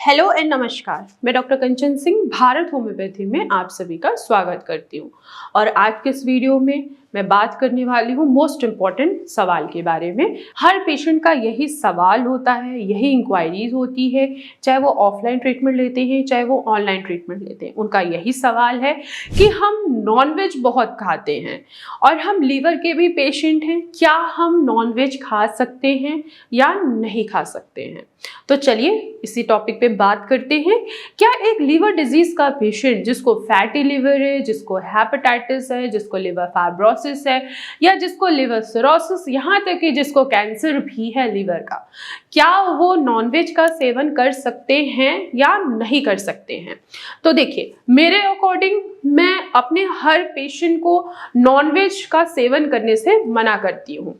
Hello and नमस्कार। मैं doctor कंचन Singh Bharat homeopathy में आप सभी का स्वागत करती हूँ। और आज के इस वीडियो में मैं बात करने वाली हूँ मोस्ट इम्पॉर्टेंट सवाल के बारे में। हर पेशेंट का यही सवाल होता है, यही इंक्वायरीज होती है, चाहे वो ऑफलाइन ट्रीटमेंट लेते हैं चाहे वो ऑनलाइन ट्रीटमेंट लेते हैं। उनका यही सवाल है कि हम नॉनवेज बहुत खाते हैं और हम लीवर के भी पेशेंट हैं, क्या हम नॉनवेज खा सकते हैं या नहीं खा सकते हैं। तो चलिए इसी टॉपिक पे बात करते हैं। क्या एक लीवर डिजीज का पेशेंट जिसको फैटी लीवर है, जिसको हेपेटाइटिस है, जिसको लिवर फाइब्रोसिस है या जिसको लिवर सिरोसिस, यहाँ तक कि जिसको कैंसर भी है लीवर का, क्या वो नॉनवेज का सेवन कर सकते हैं या नहीं कर सकते हैं। तो देखिए, मेरे अकॉर्डिंग मैं अपने हर पेशेंट को नॉनवेज का सेवन करने से मना करती हूँ।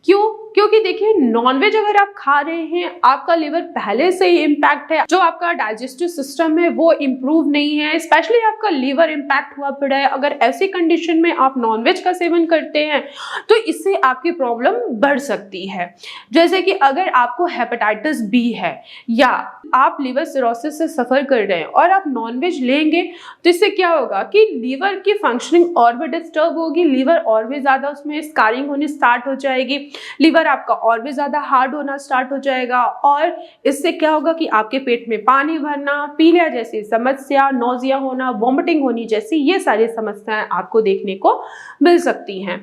क्यों? क्योंकि देखिए, नॉनवेज अगर आप खा रहे हैं, आपका लिवर पहले से ही इम्पैक्ट है, जो आपका डाइजेस्टिव सिस्टम है वो इम्प्रूव नहीं है, स्पेशली आपका लिवर इम्पैक्ट हुआ पड़ा है। अगर ऐसी कंडीशन में आप नॉनवेज का सेवन करते हैं तो इससे आपकी प्रॉब्लम बढ़ सकती है। जैसे कि अगर आपको हेपेटाइटिस बी है या आप लिवर सिरोसिस से सफर कर रहे हैं और आप नॉनवेज लेंगे तो इससे क्या होगा कि लीवर की फंक्शनिंग और भी डिस्टर्ब होगी, लीवर और भी ज्यादा उसमें स्कारिंग होनी स्टार्ट हो जाएगी, लीवर आपका और भी ज्यादा हार्ड होना स्टार्ट हो जाएगा और इससे क्या होगा कि आपके पेट में पानी भरना, पीलिया जैसी समस्या, नोजिया होना, वॉमिटिंग होनी जैसी ये सारी समस्याएं आपको देखने को मिल सकती हैं।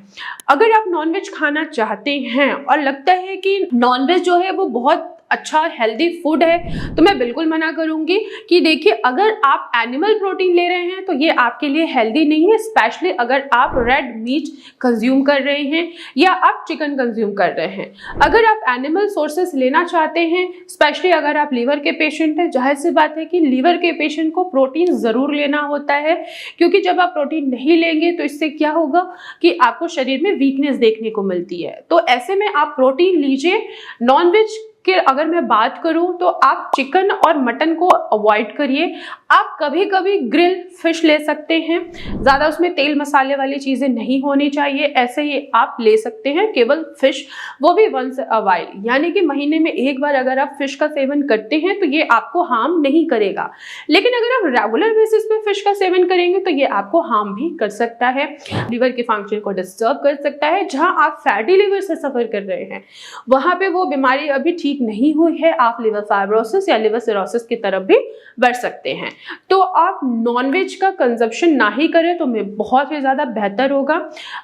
अगर आप नॉनवेज खाना चाहते हैं और लगता है कि नॉनवेज जो है वो बहुत अच्छा हेल्दी फूड है, तो मैं बिल्कुल मना करूंगी कि देखिए, अगर आप एनिमल प्रोटीन ले रहे हैं तो ये आपके लिए हेल्दी नहीं है, स्पेशली अगर आप रेड मीट कंज्यूम कर रहे हैं या आप चिकन कंज्यूम कर रहे हैं। अगर आप एनिमल सोर्सेस लेना चाहते हैं, स्पेशली अगर आप लीवर के पेशेंट हैं, जाहिर सी बात है कि लीवर के पेशेंट को प्रोटीन जरूर लेना होता है, क्योंकि जब आप प्रोटीन नहीं लेंगे तो इससे क्या होगा कि आपको शरीर में वीकनेस देखने को मिलती है। तो ऐसे में आप प्रोटीन लीजिए। नॉनवेज कि अगर मैं बात करूं तो आप चिकन और मटन को अवॉइड करिए। आप कभी कभी ग्रिल फिश ले सकते हैं, ज़्यादा उसमें तेल मसाले वाली चीज़ें नहीं होनी चाहिए, ऐसे ही आप ले सकते हैं केवल फिश, वो भी वंस अ वाइल, यानी कि महीने में एक बार अगर आप फिश का सेवन करते हैं तो ये आपको हार्म नहीं करेगा। लेकिन अगर आप रेगुलर बेसिस पे फिश का सेवन करेंगे तो ये आपको हार्म भी कर सकता है, लीवर के फंक्शन को डिस्टर्ब कर सकता है। जहाँ आप फैटी लीवर से सफ़र कर रहे हैं वहाँ पे वो बीमारी अभी ठीक नहीं हुई है, आप लिवर फाइब्रोसिस या लिवर सिरोसिस की तरफ भी बढ़ सकते हैं। तो आप नॉनवेज का कंजप्शन ना ही करें तो मैं बहुत ही ज्यादा बेहतर होगा।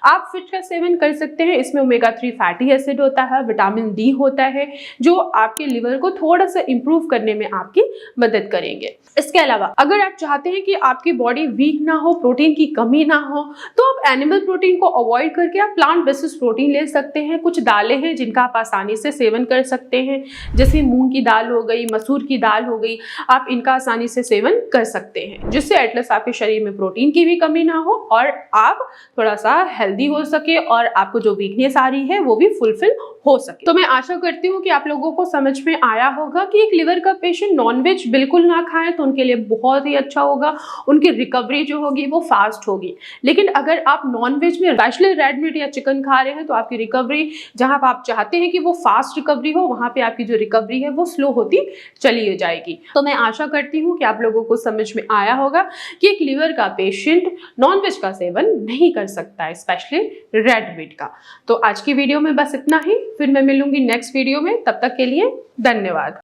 आप फिश का सेवन कर सकते हैं, इसमें ओमेगा 3 फैटी एसिड होता है, विटामिन डी होता है, जो आपके लिवर को थोड़ा सा इंप्रूव करने में आपकी मदद करेंगे। इसके अलावा अगर आप चाहते हैं कि आपकी बॉडी वीक ना हो, प्रोटीन की कमी ना हो, तो आप एनिमल प्रोटीन को अवॉइड करके आप प्लांट बेसिस प्रोटीन ले सकते हैं। कुछ दालें हैं जिनका आप आसानी से सेवन कर सकते हैं, जैसे मूंग की दाल हो गई, मसूर की दाल हो गई, आप इनका आसानी से सेवन कर सकते हैं, जिससे एटलीस्ट आपके शरीर में प्रोटीन की भी कमी ना हो और आप थोड़ा सा हेल्दी हो सके और आपको जो वीकनेस आ रही है वो भी फुलफिल हो सके। तो मैं आशा करती हूँ कि आप लोगों को समझ में आया होगा कि एक लिवर का पेशेंट नॉनवेज बिल्कुल ना खाए तो उनके लिए बहुत ही अच्छा होगा, उनकी रिकवरी जो होगी वो फास्ट होगी। लेकिन अगर आप नॉनवेज में स्पेशली रेड मीट या चिकन खा रहे हैं तो आपकी रिकवरी, जहां आप चाहते हैं कि वो फास्ट रिकवरी हो, वहां पे आपकी जो रिकवरी है वो स्लो होती चली जाएगी। तो मैं आशा करती हूँ कि आप लोगों को समझ में आया होगा कि एक लिवर का पेशेंट नॉनवेज का सेवन नहीं कर सकता है, स्पेशली रेड मीट का। तो आज की वीडियो में बस इतना ही, फिर मैं मिलूंगी नेक्स्ट वीडियो में, तब तक के लिए धन्यवाद।